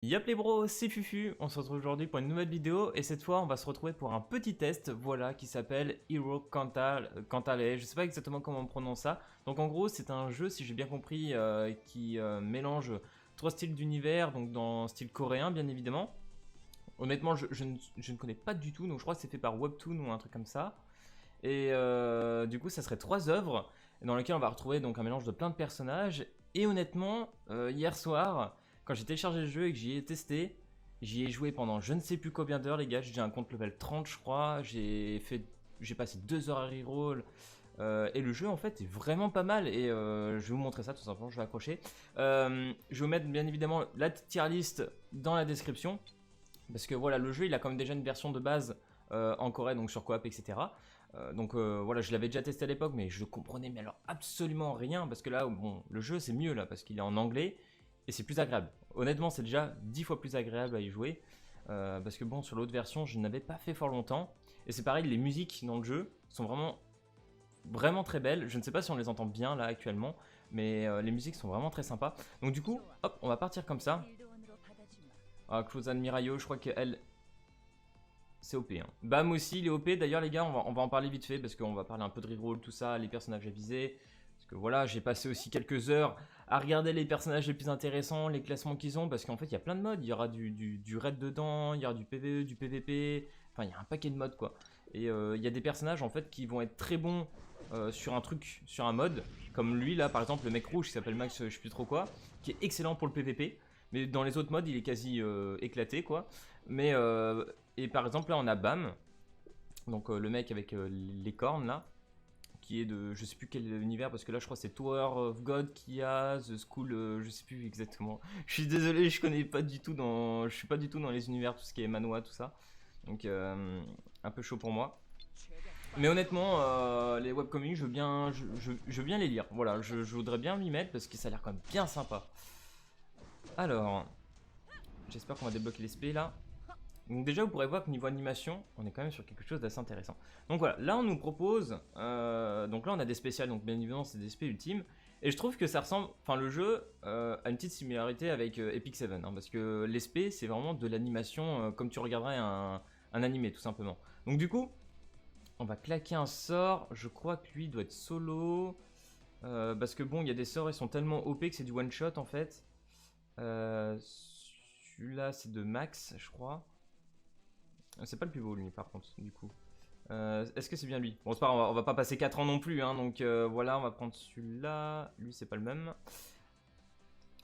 Yop les bros, c'est Fufu, on se retrouve aujourd'hui pour une nouvelle vidéo et cette fois on va se retrouver pour un petit test, voilà, qui s'appelle Hero Cantale, je sais pas exactement comment on prononce ça. Donc en gros c'est un jeu, si j'ai bien compris, qui mélange trois styles d'univers, donc dans style coréen bien évidemment. Honnêtement je ne connais pas du tout, donc je crois que c'est fait par Webtoon ou un truc comme ça. Et du coup ça serait trois œuvres dans lesquelles on va retrouver donc un mélange de plein de personnages. Et honnêtement, hier soir, quand j'ai téléchargé le jeu et que j'y ai testé, j'y ai joué pendant je ne sais plus combien d'heures les gars, j'ai un compte level 30 je crois, j'ai passé 2 heures à reroll. Et le jeu en fait est vraiment pas mal et je vais vous montrer ça tout simplement, je vais accrocher. Je vais vous mettre bien évidemment la tier list dans la description. Parce que voilà, le jeu il a quand même déjà une version de base en Corée, donc sur Coop, etc. Voilà, je l'avais déjà testé à l'époque, mais je comprenais mais alors absolument rien. Parce que là, bon, le jeu c'est mieux là, parce qu'il est en anglais et c'est plus agréable. Honnêtement, c'est déjà 10 fois plus agréable à y jouer. Parce que bon, sur l'autre version, je n'avais pas fait fort longtemps. Et c'est pareil, les musiques dans le jeu sont vraiment très belles. Je ne sais pas si on les entend bien là actuellement, mais les musiques sont vraiment très sympas. Donc du coup, hop, on va partir comme ça. Ah, Cruzan Mirayo, je crois qu'elle, c'est OP. Hein. Bam aussi, il est OP. D'ailleurs, les gars, on va en parler vite fait parce qu'on va parler un peu de reroll, tout ça, les personnages à viser. Parce que voilà, j'ai passé aussi quelques heures à regarder les personnages les plus intéressants, les classements qu'ils ont. Parce qu'en fait, il y a plein de modes. Il y aura du raid dedans, il y aura du PvE, du PvP. Enfin, il y a un paquet de modes quoi. Et il y a des personnages en fait qui vont être très bons sur un truc, sur un mode. Comme lui là, par exemple, le mec rouge qui s'appelle Max, je sais plus trop quoi, qui est excellent pour le PvP. Mais dans les autres modes, il est quasi éclaté quoi. Mais et par exemple là, on a Bam, donc le mec avec les cornes là, qui est de je sais plus quel univers parce que là je crois que c'est Tower of God qui a The School, je sais plus exactement. Je suis désolé, je connais pas du tout je suis pas du tout dans les univers, tout ce qui est manhwa tout ça. Donc un peu chaud pour moi. Mais honnêtement, les webcomics, je veux bien les lire. Voilà, je voudrais bien m'y mettre parce que ça a l'air quand même bien sympa. Alors, j'espère qu'on va débloquer les SP là. Donc déjà vous pourrez voir que niveau animation, on est quand même sur quelque chose d'assez intéressant. Donc voilà, là on nous propose, donc là on a des spéciales, donc bien évidemment c'est des SP ultimes. Et je trouve que ça ressemble, enfin le jeu a une petite similarité avec Epic 7, hein, parce que l'SP c'est vraiment de l'animation comme tu regarderais un animé tout simplement. Donc du coup, on va claquer un sort, je crois que lui doit être solo, parce que bon il y a des sorts ils sont tellement OP que c'est du one shot en fait. Celui-là c'est de Max je crois. C'est pas le plus beau lui par contre du coup. Est-ce que c'est bien lui? Bon c'est pas grave, on va pas passer 4 ans non plus hein, donc voilà on va prendre celui-là. Lui c'est pas le même.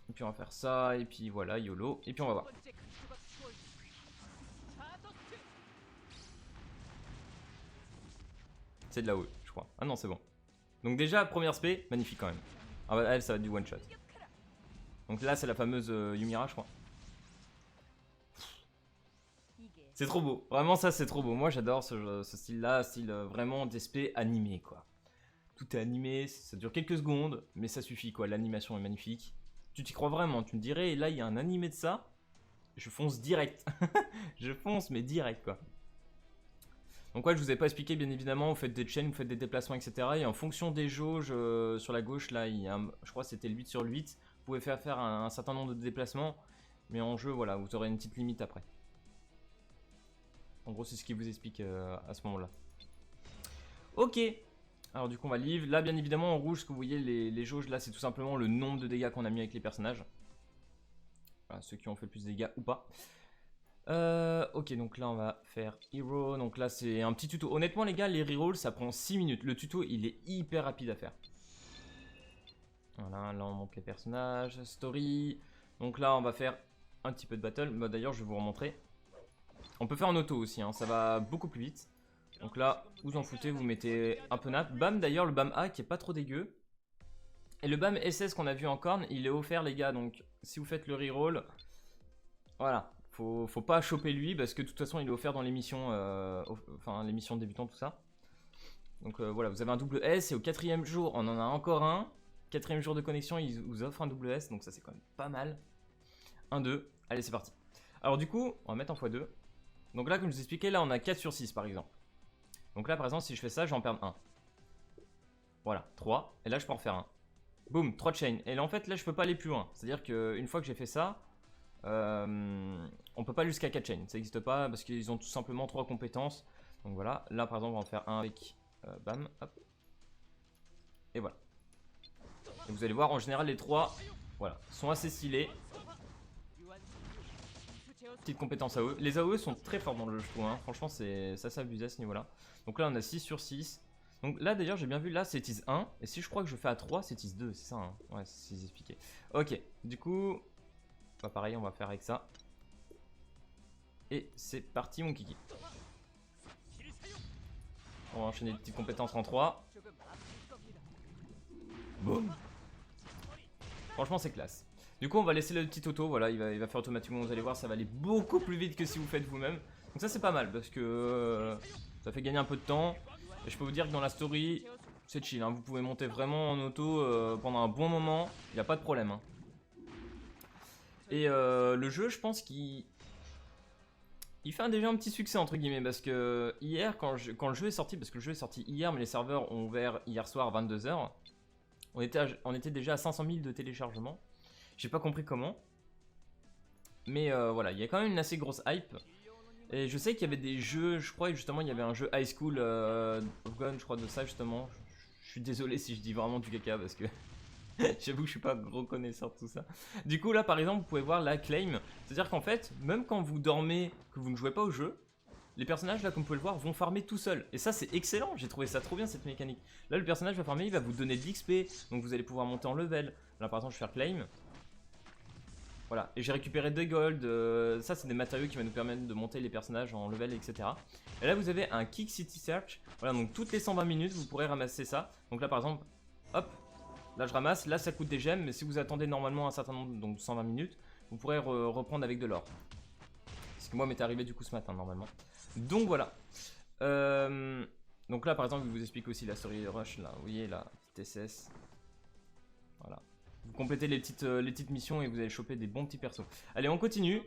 Et puis on va faire ça et puis voilà YOLO et puis on va voir. C'est de la haut je crois. Ah non c'est bon. Donc déjà première spé, magnifique quand même. Ah bah elle ça va être du one shot. Donc là c'est la fameuse Yumira je crois. C'est trop beau, vraiment ça c'est trop beau. Moi j'adore ce style-là, style vraiment d'esprit animé quoi. Tout est animé, ça dure quelques secondes, mais ça suffit quoi, l'animation est magnifique. Tu t'y crois vraiment, tu me dirais, là il y a un animé de ça, je fonce direct. Je fonce mais direct quoi. Donc ouais, je vous ai pas expliqué bien évidemment, vous faites des chaînes, vous faites des déplacements etc. Et en fonction des jauges sur la gauche, là il y a je crois que c'était le 8 sur le 8, vous pouvez faire un certain nombre de déplacements, mais en jeu voilà, vous aurez une petite limite après. En gros, c'est ce qui vous explique à ce moment-là. Ok. Alors du coup, on va livre. Là, bien évidemment, en rouge, ce que vous voyez, les jauges, là, c'est tout simplement le nombre de dégâts qu'on a mis avec les personnages. Voilà, ceux qui ont fait le plus de dégâts ou pas. Ok, donc là, on va faire Hero. Donc là, c'est un petit tuto. Honnêtement, les gars, les rerolls, ça prend 6 minutes. Le tuto, il est hyper rapide à faire. Voilà, là, on monte les personnages. Story. Donc là, on va faire un petit peu de battle. Bah, d'ailleurs, je vais vous remontrer. On peut faire en auto aussi, hein, ça va beaucoup plus vite. Donc là, vous en foutez, vous mettez un peu nap. Bam d'ailleurs, le Bam A qui est pas trop dégueu. Et le Bam SS qu'on a vu en corne, il est offert les gars. Donc si vous faites le reroll, voilà, faut pas choper lui parce que de toute façon il est offert dans l'émission, enfin l'émission débutant tout ça. Donc voilà, vous avez un double S et au 4ème jour, on en a encore un. 4ème jour de connexion, ils vous offrent un double S, donc ça c'est quand même pas mal. 1, 2, allez c'est parti. Alors du coup, on va mettre en x2. Donc là, comme je vous expliquais, là on a 4 sur 6 par exemple. Donc là par exemple, si je fais ça, je vais en perdre 1. Voilà, 3. Et là je peux en faire un. Boum, 3 de chain. Et là en fait, là je peux pas aller plus loin. C'est-à-dire qu'une fois que j'ai fait ça, On peut pas jusqu'à 4 chains, ça n'existe pas parce qu'ils ont tout simplement 3 compétences. Donc voilà, là par exemple on va en faire un avec bam, hop. Et voilà. Et vous allez voir en général les 3 voilà, sont assez stylés. Petite compétence AOE. Les AOE sont très forts dans le jeu je trouve, hein. Franchement ça s'abuse à ce niveau là. Donc là on a 6 sur 6. Donc là d'ailleurs j'ai bien vu là c'est tease 1. Et si je crois que je fais à 3 c'est tease 2, c'est ça hein. Ouais c'est expliqué. Ok, du coup bah pareil on va faire avec ça. Et c'est parti mon kiki. On va enchaîner des petites compétences en 3. Boum. Franchement c'est classe. Du coup on va laisser le petit auto, voilà il va faire automatiquement, vous allez voir ça va aller beaucoup plus vite que si vous faites vous-même. Donc ça c'est pas mal parce que ça fait gagner un peu de temps. Et je peux vous dire que dans la story c'est chill, hein. Vous pouvez monter vraiment en auto pendant un bon moment, il n'y a pas de problème. Hein. Et le jeu je pense qu'il fait déjà un petit succès entre guillemets parce que hier quand le jeu est sorti, parce que le jeu est sorti hier mais les serveurs ont ouvert hier soir à 22 h, on était déjà à 500 000 de téléchargements. J'ai pas compris comment. Mais voilà, il y a quand même une assez grosse hype. Et je sais qu'il y avait des jeux, je crois justement il y avait un jeu High School of Gun, je crois de ça justement. Je suis désolé si je dis vraiment du caca parce que j'avoue que je suis pas gros connaisseur de tout ça. Du coup là par exemple vous pouvez voir la claim. C'est-à-dire qu'en fait, même quand vous dormez, que vous ne jouez pas au jeu, les personnages là comme vous pouvez le voir vont farmer tout seuls. Et ça c'est excellent, j'ai trouvé ça trop bien cette mécanique. Là le personnage va farmer, il va vous donner de l'XP. Donc vous allez pouvoir monter en level. Là par exemple je vais faire claim. Voilà, et j'ai récupéré 2 gold, ça c'est des matériaux qui vont nous permettre de monter les personnages en level, etc. Et là vous avez un Kick City Search, voilà, donc toutes les 120 minutes vous pourrez ramasser ça. Donc là par exemple, hop, là je ramasse, là ça coûte des gemmes, mais si vous attendez normalement un certain nombre, donc 120 minutes, vous pourrez reprendre avec de l'or. Ce qui moi m'est arrivé du coup ce matin normalement. Donc voilà. Donc là par exemple, je vous explique aussi la story rush, là, vous voyez la petite SS. Voilà. Vous complétez les petites missions et vous allez choper des bons petits persos. Allez, on continue.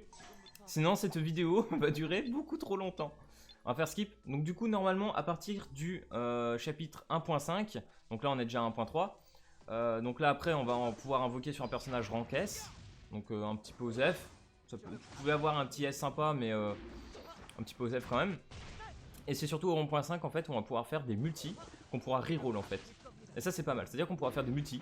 Sinon, cette vidéo va durer beaucoup trop longtemps. On va faire skip. Donc du coup, normalement, à partir du chapitre 1.5, donc là, on est déjà à 1.3. Donc là, après, on va pouvoir invoquer sur un personnage rank S. Donc un petit peu OSEF. Vous pouvez avoir un petit S sympa, mais un petit peu OSEF quand même. Et c'est surtout au 1.5, en fait, où on va pouvoir faire des multis qu'on pourra reroll, en fait. Et ça, c'est pas mal. C'est-à-dire qu'on pourra faire des multis.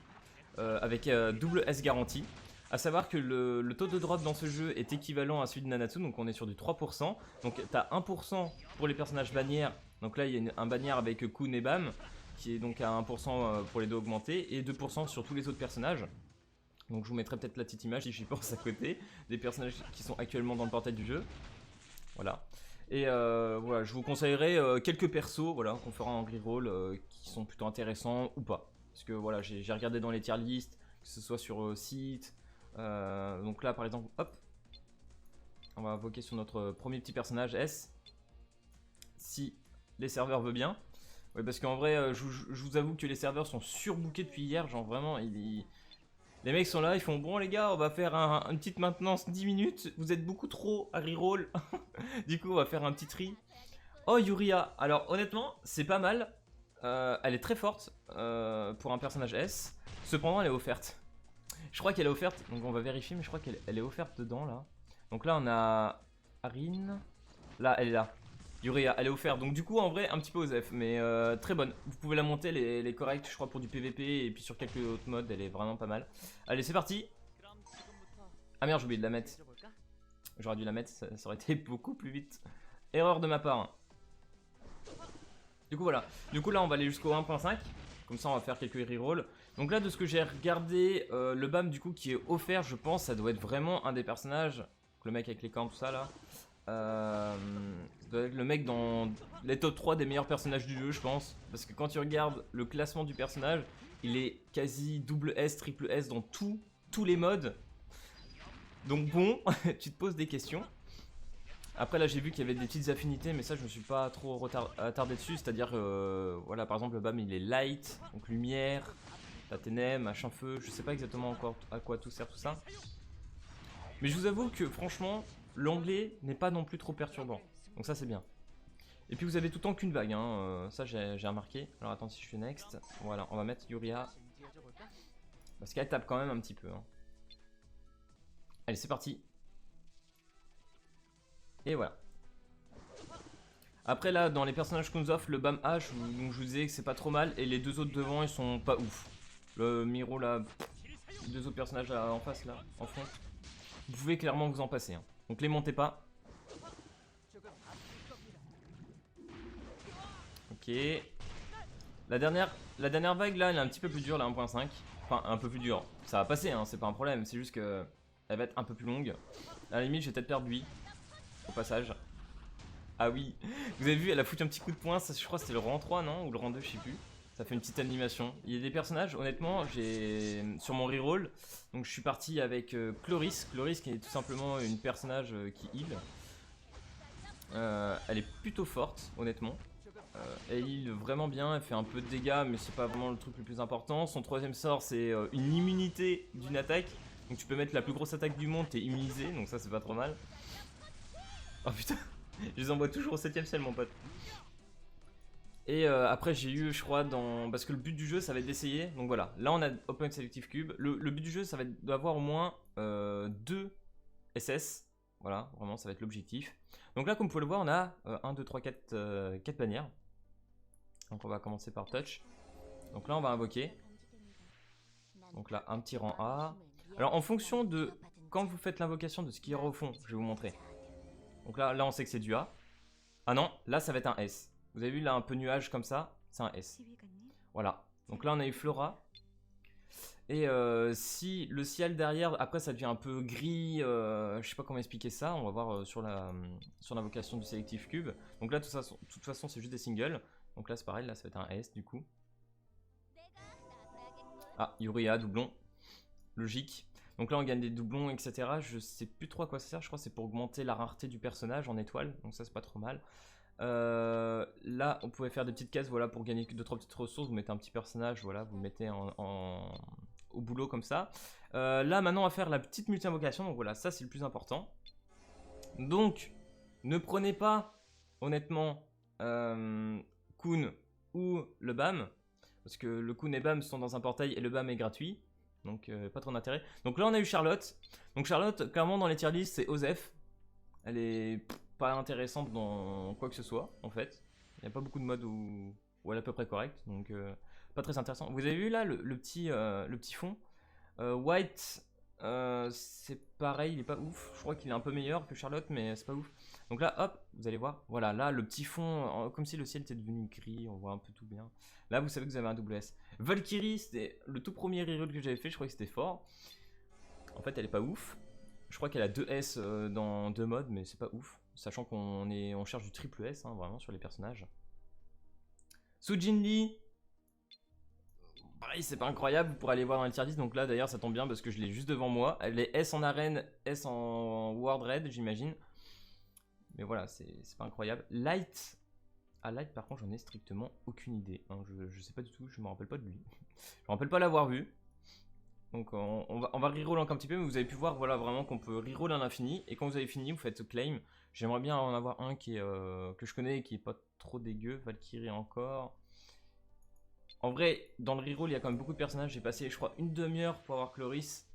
Avec double S garantie. A savoir que le taux de drop dans ce jeu est équivalent à celui de Nanatsu, donc on est sur du 3%. Donc tu as 1% pour les personnages bannières. Donc là il y a un bannière avec Kun et Bam qui est donc à 1% pour les deux augmentés et 2% sur tous les autres personnages. Donc je vous mettrai peut-être la petite image si j'y pense à côté des personnages qui sont actuellement dans le portail du jeu. Voilà. Et voilà, je vous conseillerais quelques persos voilà, qu'on fera en reroll qui sont plutôt intéressants ou pas. Parce que voilà, j'ai regardé dans les tier list, que ce soit sur site. Donc là par exemple, hop, on va invoquer sur notre premier petit personnage S. Si les serveurs veulent bien. Ouais, parce qu'en vrai, je vous avoue que les serveurs sont surbookés depuis hier. Genre vraiment, les mecs sont là, ils font bon les gars, on va faire une petite maintenance 10 minutes. Vous êtes beaucoup trop à reroll. Du coup, on va faire un petit tri. Oh, Yuria. Alors honnêtement, c'est pas mal. Elle est très forte pour un personnage S. Cependant, elle est offerte. Je crois qu'elle est offerte. Donc on va vérifier, mais je crois qu'elle est offerte dedans là. Donc là, on a Arin. Là, elle est là. Yuria, elle est offerte. Donc du coup, en vrai, un petit peu OSEF, mais très bonne. Vous pouvez la monter, elle est correcte, je crois, pour du PVP et puis sur quelques autres modes, elle est vraiment pas mal. Allez, c'est parti. Ah merde, j'ai oublié de la mettre. J'aurais dû la mettre, ça aurait été beaucoup plus vite. Erreur de ma part. Du coup voilà, du coup là on va aller jusqu'au 1.5. Comme ça on va faire quelques rerolls. Donc là de ce que j'ai regardé, le BAM du coup qui est offert, je pense ça doit être vraiment un des personnages. Le mec avec les cornes tout ça là, ça doit être le mec dans les top 3 des meilleurs personnages du jeu je pense. Parce que quand tu regardes le classement du personnage, il est quasi double S, triple S dans tous les modes. Donc bon, tu te poses des questions. Après là j'ai vu qu'il y avait des petites affinités, mais ça je me suis pas trop attardé dessus. C'est-à-dire voilà, par exemple le BAM il est light, donc lumière, la ténèbres, machin feu, je sais pas exactement encore à quoi tout sert tout ça. Mais je vous avoue que franchement l'anglais n'est pas non plus trop perturbant, donc ça c'est bien. Et puis vous avez tout le temps qu'une vague, hein. Ça j'ai remarqué. Alors attends, si je fais next, voilà, on va mettre Yuria. Parce qu'elle tape quand même un petit peu, hein. Allez c'est parti. Et voilà. Après là, dans les personnages qu'on nous offre, le Bam H, donc je vous disais que c'est pas trop mal, et les deux autres devant, ils sont pas ouf. Le Miro là, les deux autres personnages là, en face là, en front, vous pouvez clairement vous en passer. Hein. Donc les montez pas. Ok. La dernière vague là, elle est un petit peu plus dure, la 1.5. Enfin, un peu plus dure. Ça va passer, hein, c'est pas un problème, c'est juste que elle va être un peu plus longue. À la limite, j'ai peut-être perdu lui, au passage. Ah oui, vous avez vu, elle a foutu un petit coup de poing, ça, je crois que c'était le rang 3, non? Ou le rang 2, je sais plus. Ça fait une petite animation. Il y a des personnages, honnêtement, j'ai sur mon reroll, donc je suis parti avec Chloris. Chloris qui est tout simplement une personnage qui heal. Elle est plutôt forte, honnêtement. Elle heal vraiment bien, elle fait un peu de dégâts, mais c'est pas vraiment le truc le plus important. Son troisième sort, c'est une immunité d'une attaque. Donc tu peux mettre la plus grosse attaque du monde, t'es immunisé, donc ça c'est pas trop mal. Oh putain, je les envoie toujours au 7ème ciel, mon pote. Et après j'ai eu, je crois, parce que le but du jeu ça va être d'essayer. Donc voilà, là on a Open Selective Cube. Le but du jeu ça va être d'avoir au moins 2 SS. Voilà, vraiment ça va être l'objectif. Donc là comme vous pouvez le voir on a 1, 2, 3, 4 bannières. Donc on va commencer par Touch. Donc là on va invoquer. Donc là un petit rang A. Alors en fonction de quand vous faites l'invocation de ce qu'il y aura au fond, je vais vous montrer. Donc là on sait que c'est du A. Ah non, là ça va être un S. Vous avez vu là un peu nuage comme ça, c'est un S. Voilà. Donc là on a eu Flora. Et si le ciel derrière, après ça devient un peu gris, je sais pas comment expliquer ça, on va voir sur l'invocation du Selective Cube. Donc là de toute façon c'est juste des singles. Donc là c'est pareil, là ça va être un S du coup. Ah, Yuria, doublon. Logique. Donc là on gagne des doublons, etc. Je sais plus trop à quoi ça sert, je crois que c'est pour augmenter la rareté du personnage en étoile. Donc ça c'est pas trop mal. Là on pouvait faire des petites cases, voilà, pour gagner 2-3 petites ressources. Vous mettez un petit personnage, voilà, vous le mettez au boulot comme ça. Là maintenant on va faire la petite multi-invocation, donc voilà, ça c'est le plus important. Donc ne prenez pas honnêtement Kun ou le BAM, parce que le Kun et BAM sont dans un portail et le BAM est gratuit, donc pas trop d'intérêt. Donc là on a eu Charlotte. Donc Charlotte, clairement dans les tier list c'est Osef. Elle est pas intéressante dans quoi que ce soit en fait. Il n'y a pas beaucoup de modes où elle est à peu près correcte, donc pas très intéressant. Vous avez vu là le petit fond White, c'est pareil, il est pas ouf. Je crois qu'il est un peu meilleur que Charlotte, mais c'est pas ouf. Donc là, hop, vous allez voir. Voilà, là, le petit fond, comme si le ciel était devenu gris, on voit un peu tout bien. Là, vous savez que vous avez un double S. Valkyrie, c'était le tout premier reroll que j'avais fait, je crois que c'était fort. En fait, elle est pas ouf. Je crois qu'elle a 2 S dans 2 modes, mais c'est pas ouf. Sachant on cherche du triple S, hein, vraiment, sur les personnages. Sujin Lee, pareil, c'est pas incroyable pour aller voir dans les tier list. Donc là, d'ailleurs, ça tombe bien parce que je l'ai juste devant moi. Elle est S en arène, S en World Red, j'imagine. Mais voilà, c'est pas incroyable. Light. Ah, Light, par contre, j'en ai strictement aucune idée. Hein. Je sais pas du tout, je me rappelle pas de lui. Je me rappelle pas l'avoir vu. Donc on va reroll encore un petit peu, mais vous avez pu voir, voilà, vraiment qu'on peut reroll à l'infini. Et quand vous avez fini, vous faites claim. J'aimerais bien en avoir un qui est, que je connais et qui est pas trop dégueu. Valkyrie encore. En vrai, dans le reroll, il y a quand même beaucoup de personnages. J'ai passé, je crois, une demi-heure pour avoir Chloris.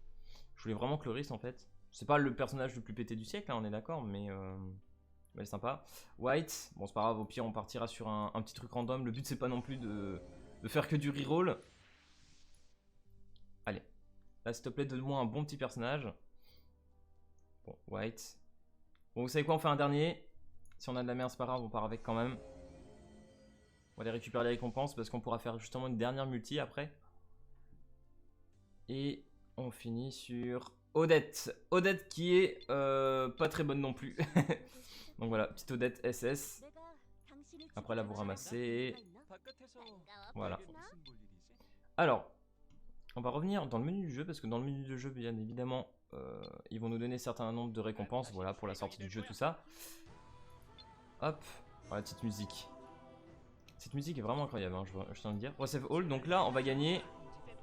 Je voulais vraiment Chloris en fait. C'est pas le personnage le plus pété du siècle, hein, on est d'accord, mais elle est sympa. White, bon, c'est pas grave, au pire, on partira sur un petit truc random. Le but, c'est pas non plus de faire que du reroll. Allez, là, s'il te plaît, donne-moi un bon petit personnage. Bon, White. Bon, vous savez quoi, on fait un dernier. Si on a de la merde, c'est pas grave, on part avec quand même. On va aller récupérer les récompenses parce qu'on pourra faire justement une dernière multi après. Et on finit sur Odette. Odette qui est pas très bonne non plus. Donc voilà, petite Odette SS. Après là vous ramassez. Voilà. Alors, on va revenir dans le menu du jeu parce que dans le menu du jeu, bien évidemment, ils vont nous donner un certain nombre de récompenses. Voilà, pour la sortie du jeu, tout ça. Hop, voilà, petite musique. Cette musique est vraiment incroyable, hein, je tiens à le dire. Receive All, donc là on va gagner,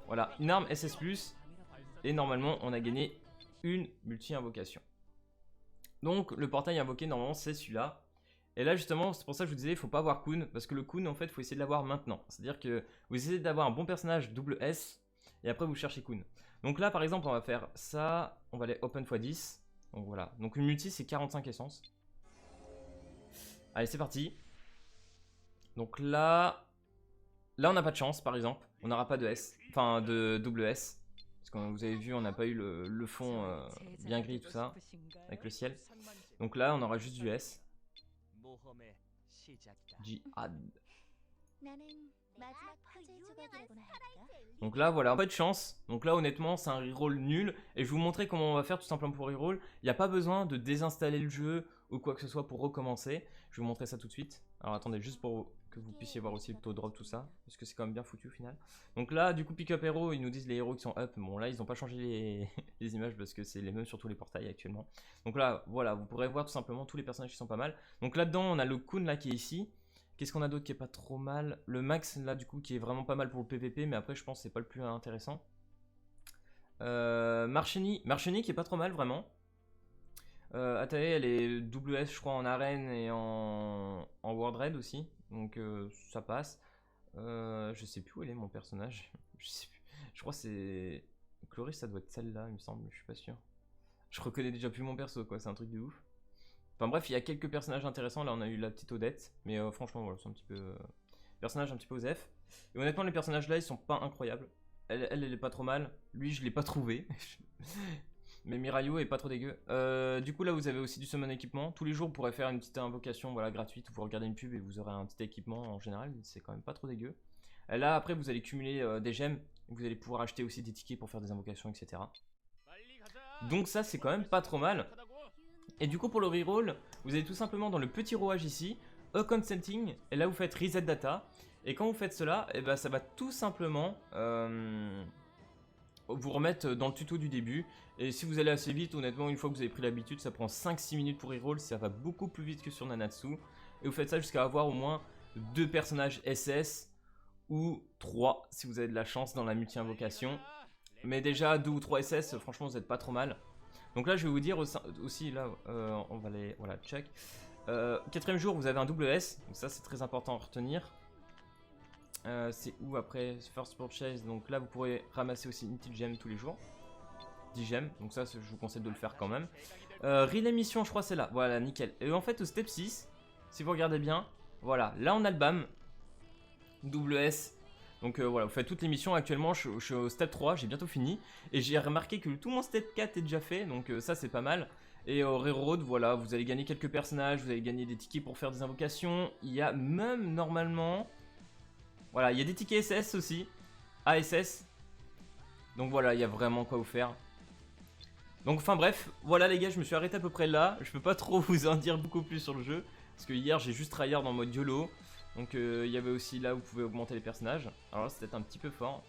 voilà, une arme SS+, et normalement on a gagné une multi-invocation. Donc le portail invoqué normalement c'est celui-là. Et là justement c'est pour ça que je vous disais il faut pas avoir Kun, parce que le Kun en fait il faut essayer de l'avoir maintenant. C'est-à-dire que vous essayez d'avoir un bon personnage double S, et après vous cherchez Kun. Donc là par exemple on va faire ça, on va aller open x10. Donc voilà, donc une multi c'est 45 essences. Allez, c'est parti. Donc là on n'a pas de chance, par exemple. On n'aura pas de S, enfin de double S. Parce que vous avez vu, on n'a pas eu le fond bien gris, tout ça, avec le ciel. Donc là, on aura juste du S. Jihad. Donc là, voilà, pas de chance. Donc là, honnêtement, c'est un reroll nul. Et je vais vous montrer comment on va faire tout simplement pour reroll. Il n'y a pas besoin de désinstaller le jeu ou quoi que ce soit pour recommencer. Je vais vous montrer ça tout de suite. Alors attendez, juste pour que vous puissiez voir aussi le taux drop, tout ça. Parce que c'est quand même bien foutu au final. Donc là, du coup, pick-up héros, ils nous disent les héros qui sont up. Bon, là, ils n'ont pas changé les images parce que c'est les mêmes sur tous les portails actuellement. Donc là, voilà, vous pourrez voir tout simplement tous les personnages qui sont pas mal. Donc là-dedans, on a le Kun là qui est ici. Qu'est-ce qu'on a d'autre qui est pas trop mal? Le Max là du coup qui est vraiment pas mal pour le PVP, mais après je pense que c'est pas le plus intéressant. Marcheni qui est pas trop mal vraiment. Atae elle est WS je crois en arène et en World Raid aussi, donc ça passe. Je sais plus où elle est mon personnage. Je sais plus. Je crois que c'est... Chloris ça doit être celle-là il me semble, je suis pas sûr. Je reconnais déjà plus mon perso quoi, c'est un truc de ouf. Enfin bref, il y a quelques personnages intéressants. Là, on a eu la petite Odette. Mais franchement, voilà, c'est un petit peu... personnage un petit peu osef. Et honnêtement, les personnages là, ils sont pas incroyables. Elle est pas trop mal. Lui, je l'ai pas trouvé. Mais Mirayo est pas trop dégueu. Du coup, là, vous avez aussi du summon équipement. Tous les jours, vous pourrez faire une petite invocation voilà, gratuite. Vous regardez une pub et vous aurez un petit équipement en général. C'est quand même pas trop dégueu. Là, après, vous allez cumuler des gemmes. Vous allez pouvoir acheter aussi des tickets pour faire des invocations, etc. Donc ça, c'est quand même pas trop mal. Et du coup pour le reroll, vous allez tout simplement dans le petit rouage ici, Consenting, et là vous faites Reset Data. Et quand vous faites cela, et ben ça va tout simplement vous remettre dans le tuto du début. Et si vous allez assez vite, honnêtement, une fois que vous avez pris l'habitude, ça prend 5-6 minutes pour reroll, ça va beaucoup plus vite que sur Nanatsu. Et vous faites ça jusqu'à avoir au moins 2 personnages SS, ou 3 si vous avez de la chance dans la multi-invocation. Mais déjà 2 ou 3 SS, franchement vous n'êtes pas trop mal. Donc là je vais vous dire aussi, là on va les... Voilà, check. Quatrième jour vous avez un double S, donc ça c'est très important à retenir. C'est où après First Purchase, donc là vous pourrez ramasser aussi une petite gemme tous les jours. 10 gemmes, donc ça je vous conseille de le faire quand même. Relay mission je crois c'est là, voilà nickel. Et en fait au step 6, si vous regardez bien, voilà, là on a le BAM. Double S. Donc voilà, vous faites toutes les missions. Actuellement, je suis au step 3, j'ai bientôt fini. Et j'ai remarqué que tout mon step 4 est déjà fait, donc ça c'est pas mal. Et au Railroad, voilà, vous allez gagner quelques personnages, vous allez gagner des tickets pour faire des invocations. Il y a même normalement... Voilà, il y a des tickets SS aussi. ASS. Donc voilà, il y a vraiment quoi vous faire. Donc enfin bref, voilà les gars, je me suis arrêté à peu près là. Je peux pas trop vous en dire beaucoup plus sur le jeu. Parce que hier j'ai juste tryhard en mode YOLO. Donc il y avait aussi là où vous pouvez augmenter les personnages. Alors là c'est peut-être un petit peu fort.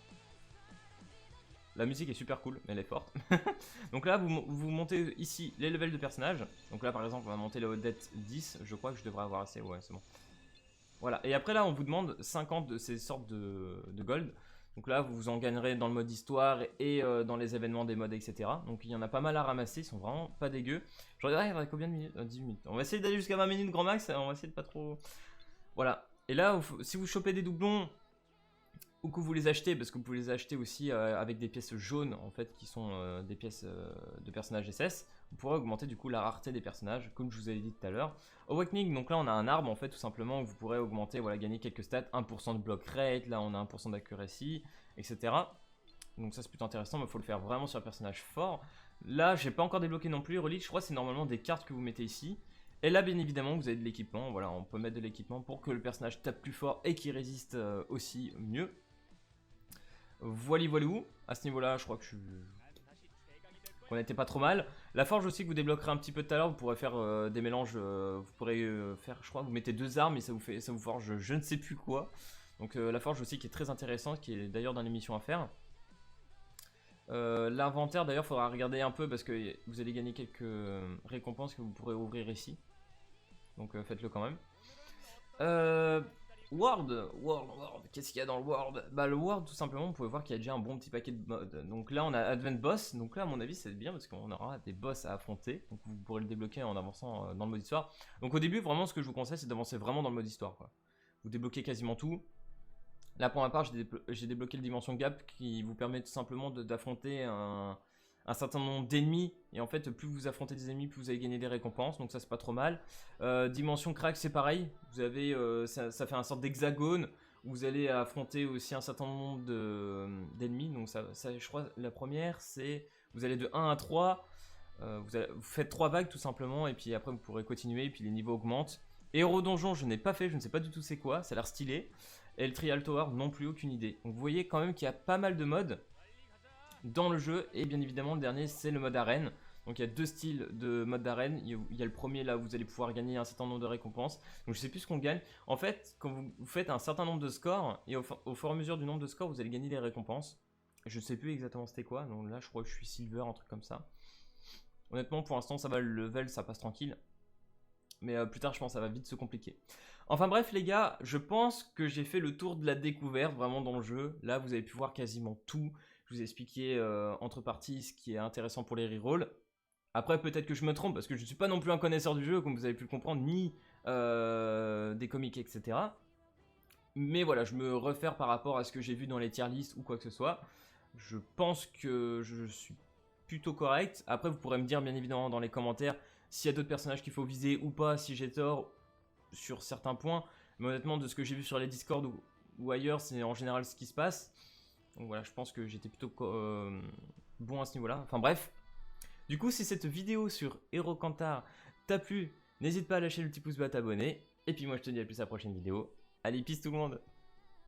La musique est super cool, mais elle est forte. Donc là vous montez ici les levels de personnages. Donc là par exemple on va monter le Odette 10. Je crois que je devrais avoir assez, ouais c'est bon. Voilà, et après là on vous demande 50 de ces sortes de gold. Donc là vous en gagnerez dans le mode histoire et dans les événements des modes etc. Donc il y en a pas mal à ramasser, ils sont vraiment pas dégueux. Je regarde, il y a combien de minutes 10 minutes. On va essayer d'aller jusqu'à 20 minutes grand max, on va essayer de pas trop... Voilà. Et là, si vous chopez des doublons ou que vous les achetez, parce que vous pouvez les acheter aussi avec des pièces jaunes en fait, qui sont des pièces de personnages SS, vous pourrez augmenter du coup la rareté des personnages, comme je vous avais dit tout à l'heure. Awakening, donc là on a un arbre en fait tout simplement, où vous pourrez augmenter, voilà, gagner quelques stats, 1% de block rate, là on a 1% d'accuracy, etc. Donc ça c'est plutôt intéressant, mais il faut le faire vraiment sur un personnage fort. Là j'ai pas encore débloqué non plus, Relic, je crois que c'est normalement des cartes que vous mettez ici. Et là, bien évidemment, vous avez de l'équipement. Voilà, on peut mettre de l'équipement pour que le personnage tape plus fort et qu'il résiste aussi mieux. Voilà, voilou. À ce niveau-là, je crois que qu'on était pas trop mal. La forge aussi que vous débloquerez un petit peu tout à l'heure, vous pourrez faire des mélanges. Vous pourrez faire, je crois, vous mettez 2 armes et ça vous forge je ne sais plus quoi. Donc la forge aussi qui est très intéressante, qui est d'ailleurs dans les missions à faire. L'inventaire d'ailleurs il faudra regarder un peu parce que vous allez gagner quelques récompenses que vous pourrez ouvrir ici. Donc faites-le quand même. World, qu'est-ce qu'il y a dans le World? Bah le World tout simplement, vous pouvez voir qu'il y a déjà un bon petit paquet de modes. Donc là on a Advent Boss, donc là à mon avis c'est bien parce qu'on aura des boss à affronter. Donc vous pourrez le débloquer en avançant dans le mode histoire. Donc au début vraiment ce que je vous conseille c'est d'avancer vraiment dans le mode histoire quoi. Vous débloquez quasiment tout. Là pour ma part j'ai débloqué le Dimension Gap qui vous permet tout simplement d'affronter un un certain nombre d'ennemis, et en fait plus vous affrontez des ennemis, plus vous allez gagner des récompenses, donc ça c'est pas trop mal. Dimension crack c'est pareil, vous avez, ça fait un sorte d'hexagone, où vous allez affronter aussi un certain nombre d'ennemis, donc ça, je crois la première c'est, vous allez de 1 à 3, vous faites 3 vagues tout simplement, et puis après vous pourrez continuer, et puis les niveaux augmentent. Héros donjon je n'ai pas fait, je ne sais pas du tout c'est quoi, ça a l'air stylé. Et le Trial Tower non plus, aucune idée. Donc vous voyez quand même qu'il y a pas mal de modes dans le jeu, et bien évidemment le dernier c'est le mode arène. Donc il y a 2 styles de mode d'arène, il y a le premier là où vous allez pouvoir gagner un certain nombre de récompenses, donc je sais plus ce qu'on gagne. En fait quand vous faites un certain nombre de scores, et au fur et à mesure du nombre de scores vous allez gagner des récompenses. Je sais plus exactement c'était quoi, donc là je crois que je suis silver, un truc comme ça. Honnêtement pour l'instant ça va, le level ça passe tranquille. Mais plus tard je pense que ça va vite se compliquer. Enfin bref les gars, je pense que j'ai fait le tour de la découverte vraiment dans le jeu. Là vous avez pu voir quasiment tout. Je vous ai expliqué entre parties ce qui est intéressant pour les rerolls. Après peut-être que je me trompe parce que je ne suis pas non plus un connaisseur du jeu comme vous avez pu le comprendre, ni des comics etc. Mais voilà, je me réfère par rapport à ce que j'ai vu dans les tier lists ou quoi que ce soit. Je pense que je suis plutôt correct. Après vous pourrez me dire bien évidemment dans les commentaires s'il y a d'autres personnages qu'il faut viser ou pas, si j'ai tort sur certains points. Mais honnêtement, de ce que j'ai vu sur les Discord ou ailleurs, c'est en général ce qui se passe. Donc voilà, je pense que j'étais plutôt bon à ce niveau-là. Enfin bref. Du coup, si cette vidéo sur Hero Cantar t'a plu, n'hésite pas à lâcher le petit pouce bleu à t'abonner. Et puis moi, je te dis à plus à la prochaine vidéo. Allez, peace tout le monde!